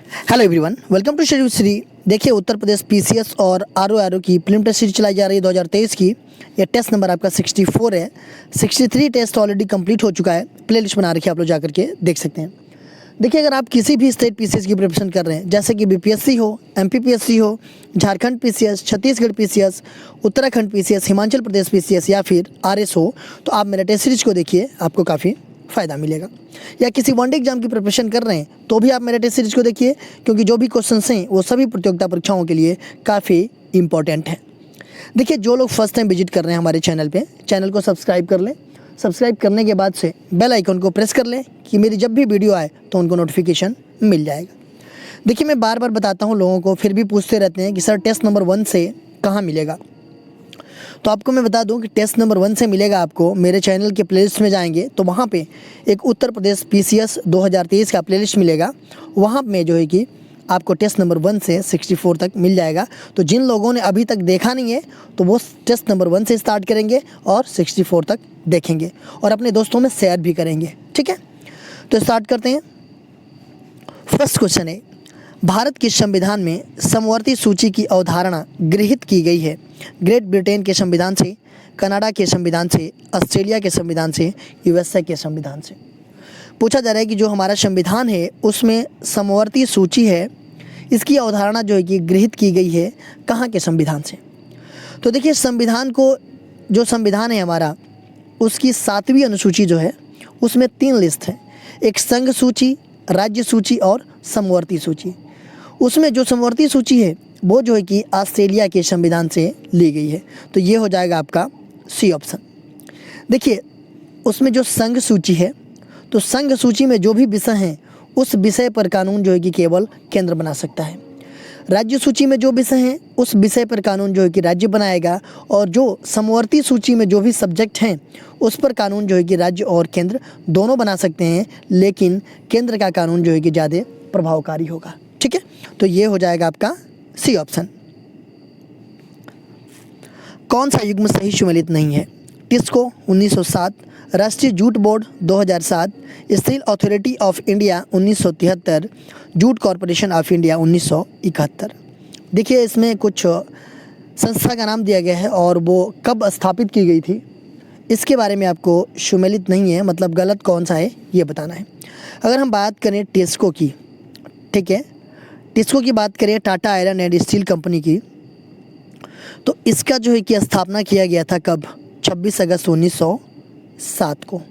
Hello everyone, welcome to schedule Shri. देखिए, Uttar Pradesh PCS और RO की प्रीलिम टेस्ट सीरीज चलाई जा रही है 2023 की। ये टेस्ट नंबर आपका 64 है। 63 टेस्ट ऑलरेडी कंप्लीट हो चुका है। प्ले लिस्ट बना रखी है, आप लोग जाकर के देख सकते हैं। देखिए, अगर आप किसी भी स्टेट पीसीएस की प्रिपरेशन कर रहे हैं, जैसे कि बीपीएससी हो, एमपीपीएससी हो, Jharkhand PCS, Chhattisgarh PCS, Uttarakhand PCS, Himachal Pradesh PCS या फिर आरएस हो, तो आप मेरा टेस्ट सीरीज को देखिए, आपको काफ़ी फ़ायदा मिलेगा। या किसी वनडे एग्जाम की प्रिपरेशन कर रहे हैं तो भी आप मेरे टेस्ट सीरीज को देखिए, क्योंकि जो भी क्वेश्चंस हैं वो सभी प्रतियोगिता परीक्षाओं के लिए काफ़ी इंपॉर्टेंट है। देखिए, जो लोग फर्स्ट टाइम विजिट कर रहे हैं हमारे चैनल पे, चैनल को सब्सक्राइब कर लें। सब्सक्राइब करने के बाद से बेल आइकन को प्रेस कर लें कि मेरी जब भी वीडियो आए तो उनको नोटिफिकेशन मिल जाएगा। देखिए, मैं बार बार बताता हूँ लोगों को, फिर भी पूछते रहते हैं कि सर टेस्ट नंबर 1 से कहाँ मिलेगा। तो आपको मैं बता दूं कि टेस्ट नंबर 1 से मिलेगा आपको मेरे चैनल के प्लेलिस्ट में जाएंगे तो वहाँ पे एक उत्तर प्रदेश पीसीएस 2023 का प्लेलिस्ट मिलेगा। वहाँ में जो है कि आपको टेस्ट नंबर 1 से 64 तक मिल जाएगा। तो जिन लोगों ने अभी तक देखा नहीं है तो वो टेस्ट नंबर 1 से स्टार्ट करेंगे और 64 तक देखेंगे और अपने दोस्तों में शेयर भी करेंगे। ठीक है, तो स्टार्ट करते हैं। फर्स्ट क्वेश्चन है, भारत के संविधान में समवर्ती सूची की अवधारणा गृहीत की गई है ग्रेट ब्रिटेन के संविधान से, कनाडा के संविधान से, ऑस्ट्रेलिया के संविधान से, यूएसए के संविधान से। पूछा जा रहा है कि जो हमारा संविधान है उसमें समवर्ती सूची है, इसकी अवधारणा जो है कि गृहीत की गई है कहाँ के संविधान से। तो देखिए, संविधान को, जो संविधान है हमारा, उसकी 7वीं अनुसूची जो है उसमें 3 लिस्ट है। एक संघ सूची, राज्य सूची और समवर्ती सूची। उसमें जो समवर्ती सूची है वो जो है कि ऑस्ट्रेलिया के संविधान से ली गई है। तो ये हो जाएगा आपका सी ऑप्शन। देखिए, उसमें जो संघ सूची है, तो संघ सूची में जो भी विषय हैं उस विषय पर कानून जो है कि केवल केंद्र बना सकता है। राज्य सूची में जो विषय हैं उस विषय पर कानून जो है कि राज्य बनाएगा, और जो समवर्ती सूची में जो भी सब्जेक्ट हैं उस पर कानून जो है कि राज्य और केंद्र दोनों बना सकते हैं, लेकिन केंद्र का कानून जो है कि ज़्यादा प्रभावकारी होगा। ठीक है, तो ये हो जाएगा आपका सी ऑप्शन। कौन सा युग्म सही सुमेलित नहीं है? टिस्को 1907, राष्ट्रीय jute board 2007, steel authority of India 1973, jute corporation of India 1971। देखिए, इसमें कुछ संस्था का नाम दिया गया है और वो कब स्थापित की गई थी, इसके बारे में आपको सुमेलित नहीं है, मतलब गलत कौन सा है ये बताना है। अगर हम बात करें टिस्को की, ठीक है, टिस्को की बात करें, Tata iron and steel company की, तो इसका जो है कि स्थापना किया गया था कब? 26 अगस्त 1907 को।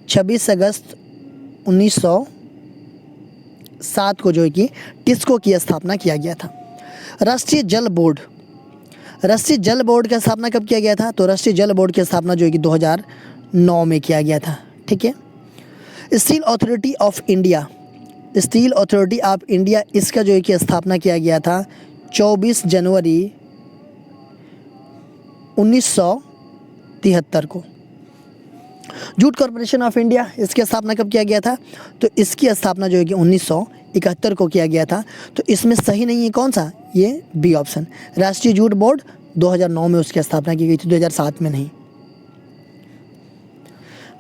26 अगस्त 1907 को जो है कि टिस्को की स्थापना किया गया था। राष्ट्रीय जल बोर्ड, राष्ट्रीय जल बोर्ड की स्थापना कब किया गया था? तो राष्ट्रीय जल बोर्ड की स्थापना जो है कि 2009 में किया गया था। ठीक है, steel authority of India, steel authority of India, इसका जो है कि स्थापना किया गया था 24 जनवरी 1973 को। जूट कॉरपोरेशन ऑफ इंडिया, इसकी स्थापना कब किया गया था? तो इसकी स्थापना जो है कि 1971 को किया गया था। तो इसमें सही नहीं है कौन सा? ये बी ऑप्शन। राष्ट्रीय जूट बोर्ड 2009 में उसकी स्थापना की गई थी, 2007 में नहीं।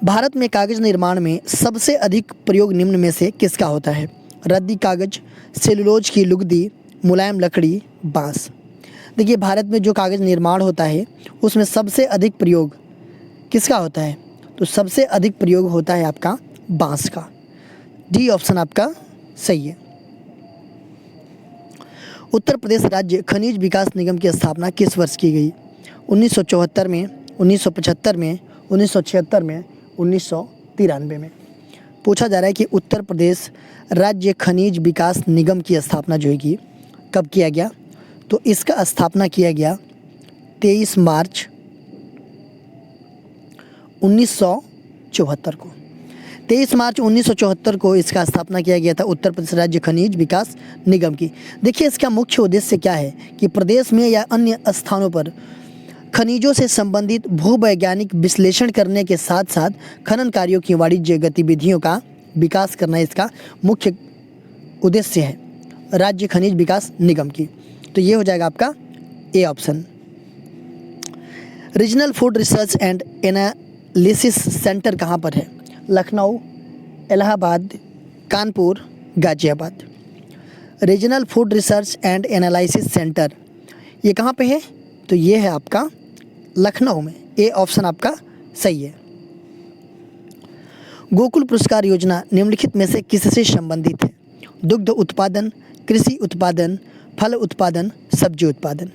भारत में कागज निर्माण में सबसे अधिक प्रयोग निम्न में से किसका होता है? रद्दी कागज, सेलुलोज की लुगदी, मुलायम लकड़ी, बांस। देखिए, भारत में जो कागज निर्माण होता है उसमें सबसे अधिक प्रयोग किसका होता है? तो सबसे अधिक प्रयोग होता है आपका बांस का। डी ऑप्शन आपका सही है। उत्तर प्रदेश राज्य खनिज विकास निगम की स्थापना किस वर्ष की गई? 1974 में, 1975 में, 1976 में, 1993 में। पूछा जा रहा है कि उत्तर प्रदेश राज्य खनिज विकास निगम की स्थापना जो है कि कब किया गया? तो इसका स्थापना किया गया 23 मार्च 1974 को। 23 मार्च 1974 को इसका स्थापना किया गया था उत्तर प्रदेश राज्य खनिज विकास निगम की। देखिए, इसका मुख्य उद्देश्य क्या है कि प्रदेश में या अन्य स्थानों पर खनिजों से संबंधित भूवैज्ञानिक विश्लेषण करने के साथ साथ खनन कार्यों की वाणिज्य गतिविधियों का विकास करना इसका मुख्य उद्देश्य है राज्य खनिज विकास निगम की। तो ये हो जाएगा आपका A option. Regional food research and analysis centre कहाँ पर है? Lucknow, Allahabad, Kanpur, Ghaziabad. Regional food research and analysis centre, ये कहाँ पे है? तो ये है आपका लखनऊ में। ए ऑप्शन आपका सही है। गोकुल पुरस्कार योजना निम्नलिखित में से किससे संबंधित है? दुग्ध उत्पादन, कृषि उत्पादन, फल उत्पादन, सब्जी उत्पादन।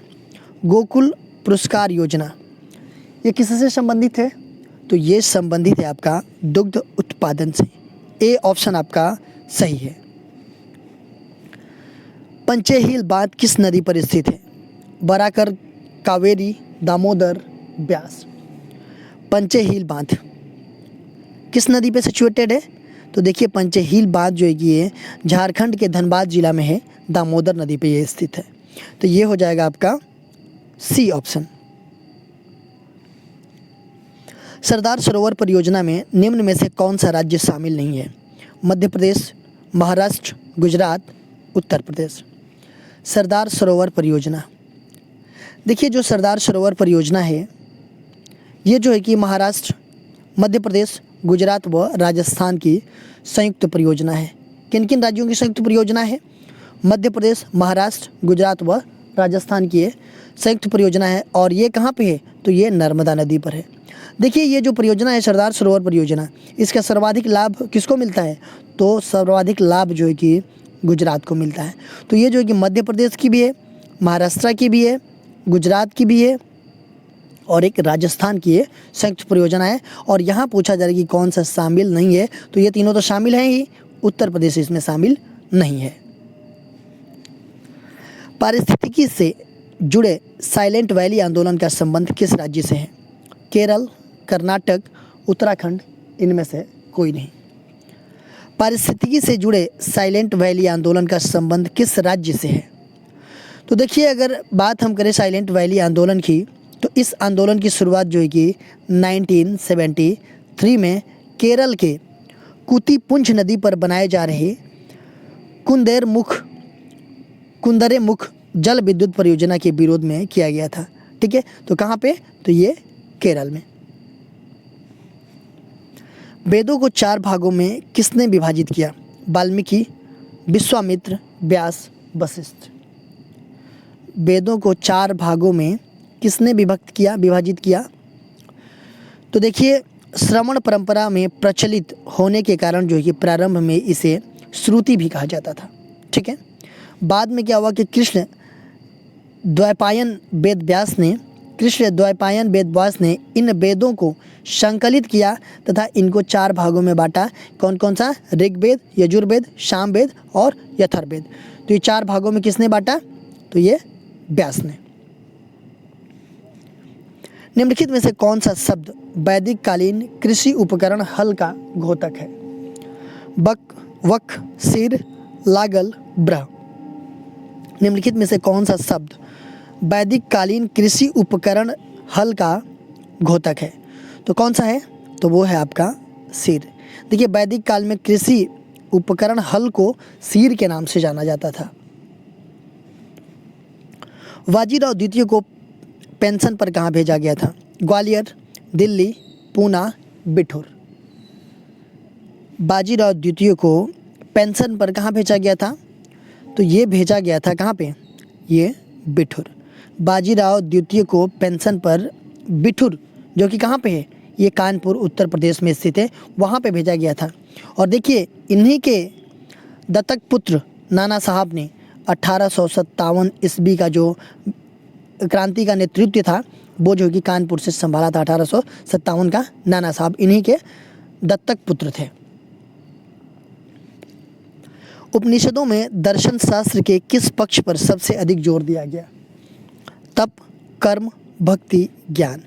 गोकुल पुरस्कार योजना ये किससे संबंधित है? तो ये संबंधित है आपका दुग्ध उत्पादन से। ए ऑप्शन आपका सही है। पंचेहिल बांध किस नदी पर स्थित है? बराकर, कावेरी, दामोदर, ब्यास। पंचेहिल बांध किस नदी पे सिचुएटेड है? तो देखिए पंचेहिल बांध जो है कि ये झारखंड के धनबाद जिला में है, दामोदर नदी पे ये स्थित है। तो ये हो जाएगा आपका सी ऑप्शन। सरदार सरोवर परियोजना में निम्न में से कौन सा राज्य शामिल नहीं है? मध्य प्रदेश, महाराष्ट्र, गुजरात, उत्तर प्रदेश। सरदार सरोवर परियोजना, देखिए जो सरदार सरोवर परियोजना है ये जो है कि महाराष्ट्र, मध्य प्रदेश, गुजरात व राजस्थान की संयुक्त परियोजना है। किन किन राज्यों की संयुक्त परियोजना है? मध्य प्रदेश, महाराष्ट्र, गुजरात व राजस्थान की ये संयुक्त परियोजना है। और ये कहाँ पे है? तो ये नर्मदा नदी पर है। देखिए ये जो परियोजना है सरदार सरोवर परियोजना, इसका सर्वाधिक लाभ किसको मिलता है? तो सर्वाधिक लाभ जो है कि गुजरात को मिलता है। तो ये जो है कि मध्य प्रदेश की भी है, महाराष्ट्र की भी है, गुजरात की भी है और एक राजस्थान की ये संयुक्त परियोजना है। और यहाँ पूछा जा रहा है कि कौन सा शामिल नहीं है? तो ये तीनों तो शामिल हैं ही, उत्तर प्रदेश इसमें शामिल नहीं है। पारिस्थितिकी से जुड़े साइलेंट वैली आंदोलन का संबंध किस राज्य से है? केरल, कर्नाटक, उत्तराखंड, इनमें से कोई नहीं। पारिस्थितिकी से जुड़े साइलेंट वैली आंदोलन का संबंध किस राज्य से है? तो देखिए अगर बात हम करें साइलेंट वैली आंदोलन की, तो इस आंदोलन की शुरुआत जो है कि 1973 में केरल के कुतिपुंज नदी पर बनाए जा रहे कुंदरेमुख जल विद्युत परियोजना के विरोध में किया गया था। ठीक है, तो कहाँ पे? तो ये केरल में। वेदों को 4 भागों में किसने विभाजित किया? वाल्मीकि, विश्वामित्र, व्यास, वशिष्ठ। वेदों को 4 भागों में किसने विभाजित किया? तो देखिए श्रवण परंपरा में प्रचलित होने के कारण जो है कि प्रारंभ में इसे श्रुति भी कहा जाता था। ठीक है, बाद में क्या हुआ कि कृष्ण द्वैपायन वेदव्यास ने इन वेदों को संकलित किया तथा इनको 4 भागों में बांटा। कौन कौन सा? ऋग्वेद, यजुर्वेद, सामवेद और अथर्ववेद। तो ये 4 भागों में किसने बांटा? तो ये व्यास ने। निम्नलिखित में से कौन सा शब्द वैदिक कालीन कृषि उपकरण हल का घोतक है? बक, वक, सिर, लागल, ब्रह। निम्नलिखित में से कौन सा शब्द वैदिक कालीन कृषि उपकरण हल का घोतक है? तो कौन सा है? तो वो है आपका सिर। देखिए वैदिक काल में कृषि उपकरण हल को सिर के नाम से जाना जाता था। बाजीराव द्वितीय को पेंशन पर कहाँ भेजा गया था? ग्वालियर, दिल्ली, पूना, बिठूर। बाजीराव द्वितीय को पेंशन पर कहाँ भेजा गया था? तो ये भेजा गया था कहाँ पे? ये बिठूर। बाजीराव द्वितीय को पेंशन पर बिठूर जो कि कहाँ पे है? ये कानपुर उत्तर प्रदेश में स्थित है, वहाँ पे भेजा गया था। और देखिए इन्हीं के दत्तक पुत्र नाना साहब ने 1857 ईस्वी का जो क्रांति का नेतृत्व था वो जो कि कानपुर से संभाला था 1857 का नाना साहब, इन्हीं के दत्तक पुत्र थे। उपनिषदों में दर्शन शास्त्र के किस पक्ष पर सबसे अधिक जोर दिया गया? तप, कर्म, भक्ति, ज्ञान।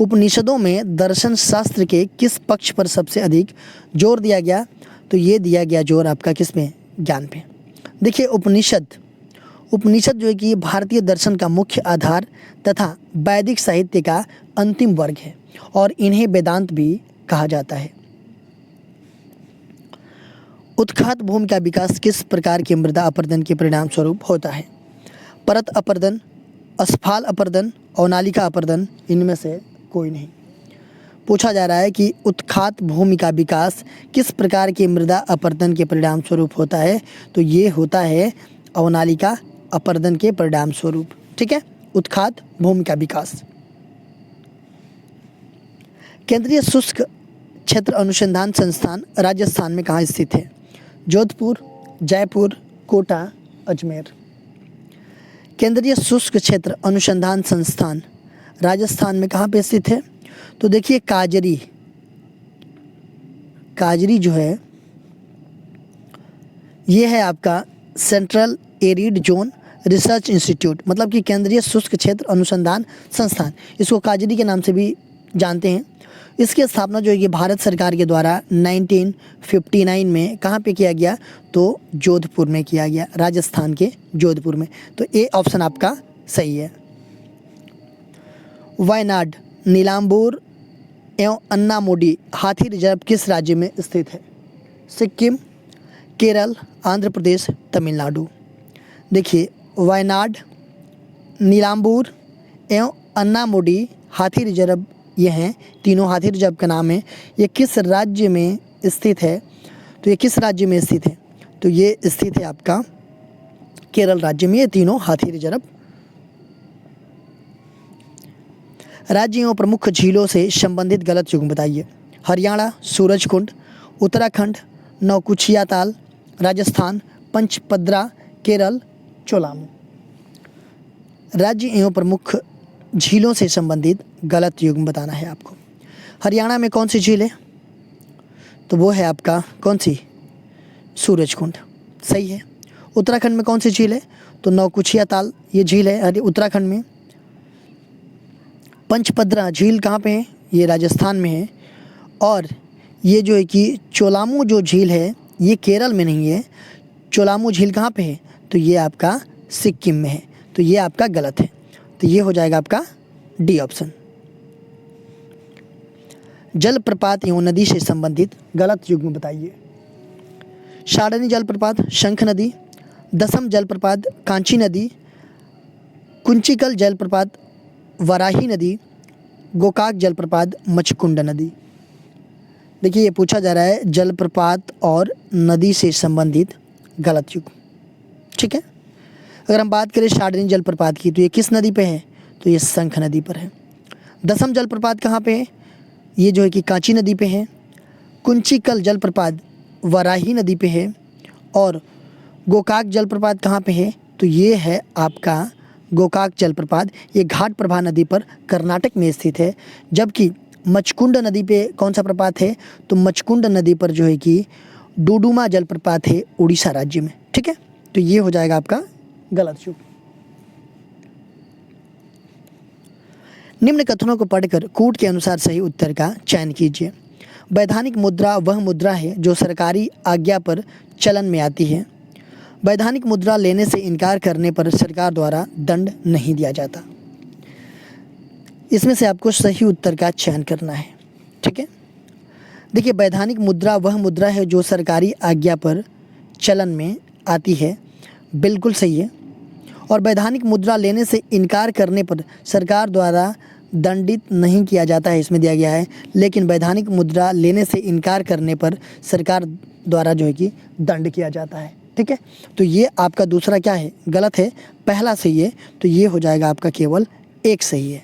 उपनिषदों में दर्शन शास्त्र के किस पक्ष पर सबसे अधिक जोर दिया गया? तो ये दिया गया जोर आपका किस में? ज्ञान पे। देखिए उपनिषद जो है कि भारतीय दर्शन का मुख्य आधार तथा वैदिक साहित्य का अंतिम वर्ग है और इन्हें वेदांत भी कहा जाता है। उत्खात भूमि का विकास किस प्रकार के मृदा अपरदन के परिणाम स्वरूप होता है? परत अपरदन, अस्फाल अपरदन, अवनालिका अपरदन, इनमें से कोई नहीं। पूछा जा रहा है कि उत्खात भूमि का विकास किस प्रकार के मृदा अपरदन के परिणाम स्वरूप होता है, तो ये होता है अवनालिका अपरदन के परिणाम स्वरूप। ठीक है, उत्खात भूमि का विकास। केंद्रीय शुष्क क्षेत्र अनुसंधान संस्थान राजस्थान में कहाँ स्थित है? जोधपुर, जयपुर, कोटा, अजमेर। केंद्रीय शुष्क क्षेत्र अनुसंधान संस्थान राजस्थान में कहाँ पे स्थित है? तो देखिए काजरी जो है ये है आपका central arid zone research institute, मतलब कि केंद्रीय शुष्क क्षेत्र अनुसंधान संस्थान, इसको काजरी के नाम से भी जानते हैं। इसकी स्थापना जो है कि भारत सरकार के द्वारा 1959 में कहाँ पे किया गया? तो जोधपुर में किया गया, राजस्थान के जोधपुर में। तो ए ऑप्शन आपका सही है। वायनाड, नीलांबूर एवं अन्नामोडी हाथी रिजर्व किस राज्य में स्थित है? सिक्किम, केरल, आंध्र प्रदेश, तमिलनाडु। देखिए वायनाड, नीलांबूर एवं अन्नामोडी हाथी रिजर्व, ये हैं तीनों हाथी रिजर्व का नाम है। ये किस राज्य में स्थित है? तो ये किस राज्य में स्थित है? तो ये स्थित है आपका केरल राज्य में, ये तीनों हाथी रिजर्व। राज्य एवं प्रमुख झीलों से संबंधित गलत युग्म बताइए। हरियाणा सूरजकुंड, उत्तराखंड नौकुचिया ताल, राजस्थान पंचपद्रा, केरल चोलामू। राज्य एवं प्रमुख झीलों से संबंधित गलत युग्म बताना है आपको। हरियाणा में कौन सी झील है? तो वो है आपका कौन सी? सूरजकुंड, सही है। उत्तराखंड में कौन सी झील है? तो नौकुचिया ताल ये झील है उत्तराखंड में। पंचपद्रा झील कहाँ पे है? ये राजस्थान में है। और ये जो है कि चोलामू जो झील है ये केरल में नहीं है। चोलामू झील कहाँ पे है? तो ये आपका सिक्किम में है। तो ये आपका गलत है, तो ये हो जाएगा आपका डी ऑप्शन। जलप्रपात एवं नदी से संबंधित गलत युग्म बताइए। शाडनी जलप्रपात शंख नदी, दसम जलप्रपात कांची नदी, कुंचिकल जलप्रपात वराही नदी, गोकाक जलप्रपात मचकुंड नदी। देखिए ये पूछा जा रहा है जलप्रपात और नदी से संबंधित गलत युग्म। ठीक है, अगर हम बात करें शाडनी जलप्रपात की तो ये किस नदी पे है? तो ये शंख नदी पर है। दसम जलप्रपात कहाँ पे है? ये जो है कि कांची नदी पे है। कुंचिकल जलप्रपात वराही नदी पे है। और गोकाक जलप्रपात कहाँ पे है? तो ये है आपका गोकाक जलप्रपात, ये घाट प्रभा नदी पर कर्नाटक में स्थित है। जबकि मचकुंड नदी पे कौन सा प्रपात है? तो मचकुंड नदी पर जो है कि डुडुमा जलप्रपात है उड़ीसा राज्य में। ठीक है, तो ये हो जाएगा आपका गलत युग्म। निम्न कथनों को पढ़कर कूट के अनुसार सही उत्तर का चयन कीजिए। वैधानिक मुद्रा वह मुद्रा है जो सरकारी आज्ञा पर चलन में आती है। वैधानिक मुद्रा लेने से इनकार करने पर सरकार द्वारा दंड नहीं दिया जाता। इसमें से आपको सही उत्तर का चयन करना है। ठीक है, देखिए वैधानिक मुद्रा वह मुद्रा है जो सरकारी आज्ञा पर चलन में आती है, बिल्कुल सही है। और वैधानिक मुद्रा लेने से इनकार करने पर सरकार द्वारा दंडित नहीं किया जाता है, इसमें दिया गया है। लेकिन वैधानिक मुद्रा लेने से इनकार करने पर सरकार द्वारा जो है कि दंड किया जाता है। ठीक है, तो ये आपका दूसरा क्या है? गलत है। पहला सही है, तो ये हो जाएगा आपका केवल एक सही है।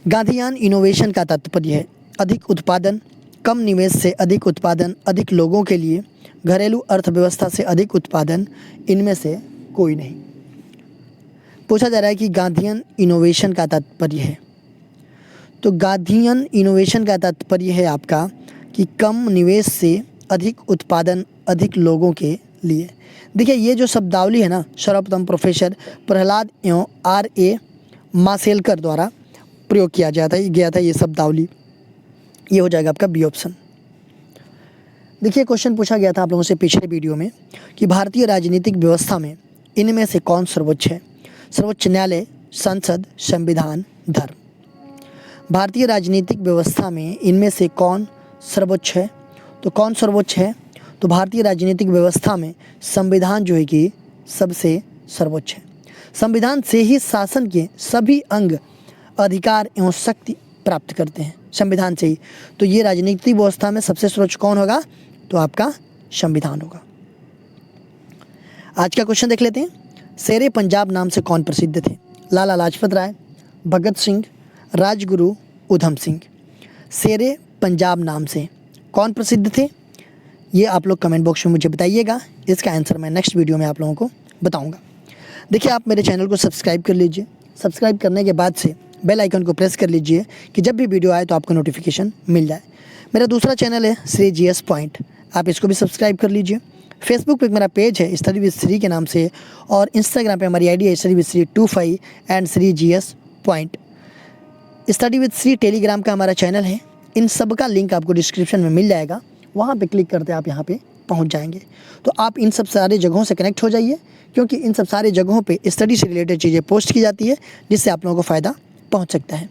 गांधीयान इनोवेशन का तात्पर्य है अधिक उत्पादन, कम निवेश से अधिक उत्पादन, अधिक लोगों के लिए, घरेलू अर्थव्यवस्था से अधिक उत्पादन, इनमें से कोई नहीं। पूछा जा रहा है कि गांधीयन इनोवेशन का तात्पर्य है, तो गांधीयन इनोवेशन का तात्पर्य है आपका कि कम निवेश से अधिक उत्पादन, अधिक लोगों के लिए। देखिए ये जो शब्दावली है ना, सर्वप्रथम प्रोफेसर प्रहलाद एवं R.A. माशेलकर द्वारा प्रयोग किया गया था ये शब्दावली। ये हो जाएगा आपका बी ऑप्शन। देखिए क्वेश्चन पूछा गया था आप लोगों से पिछले वीडियो में कि भारतीय राजनीतिक व्यवस्था में इनमें से कौन सर्वोच्च है? सर्वोच्च न्यायालय, संसद, संविधान, धर्म। भारतीय राजनीतिक व्यवस्था में इनमें से कौन सर्वोच्च है? तो कौन सर्वोच्च है? तो भारतीय राजनीतिक व्यवस्था में संविधान जो है कि सबसे सर्वोच्च है। संविधान से ही शासन के सभी अंग अधिकार एवं शक्ति प्राप्त करते हैं संविधान से ही। तो ये राजनीतिक व्यवस्था में सबसे सर्वोच्च कौन होगा? तो आपका संविधान होगा। आज का क्वेश्चन देख लेते हैं। शेरे पंजाब नाम से कौन प्रसिद्ध थे? लाला लाजपत राय, भगत सिंह, राजगुरु, उधम सिंह। शेरे पंजाब नाम से कौन प्रसिद्ध थे? ये आप लोग कमेंट बॉक्स में मुझे बताइएगा। इसका आंसर मैं नेक्स्ट वीडियो में आप लोगों को बताऊंगा। देखिए, आप मेरे चैनल को सब्सक्राइब कर लीजिए। सब्सक्राइब करने के बाद से बेल आइकन को प्रेस कर लीजिए कि जब भी वीडियो आए तो आपको नोटिफिकेशन मिल जाए। मेरा दूसरा चैनल है श्री GS पॉइंट, आप इसको भी सब्सक्राइब कर लीजिए। फेसबुक पे मेरा पेज है स्टडी विद श्री के नाम से, और इंस्टाग्राम पे हमारी आईडी है study with Shri 25 and Shri GS point. Study with Shri Telegram का हमारा चैनल है। इन सब का लिंक आपको डिस्क्रिप्शन में मिल जाएगा, वहाँ पे क्लिक करते आप यहाँ पे पहुँच जाएंगे। तो आप इन सब सारे जगहों से कनेक्ट हो जाइए, क्योंकि इन सब सारे जगहों पे स्टडी से रिलेटेड चीज़ें पोस्ट की जाती है, जिससे आप लोगों को फ़ायदा पहुँच सकता है।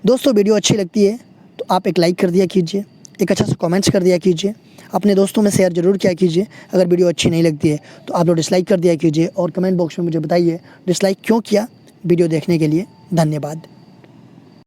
दोस्तों, वीडियो अच्छी लगती है तो आप एक लाइक कर दिया कीजिए, एक अच्छा सा कमेंट्स कर दिया कीजिए, अपने दोस्तों में शेयर जरूर किया कीजिए। अगर वीडियो अच्छी नहीं लगती है तो आप लोग डिसलाइक कर दिया कीजिए, और कमेंट बॉक्स में मुझे बताइए डिसलाइक क्यों किया। वीडियो देखने के लिए धन्यवाद।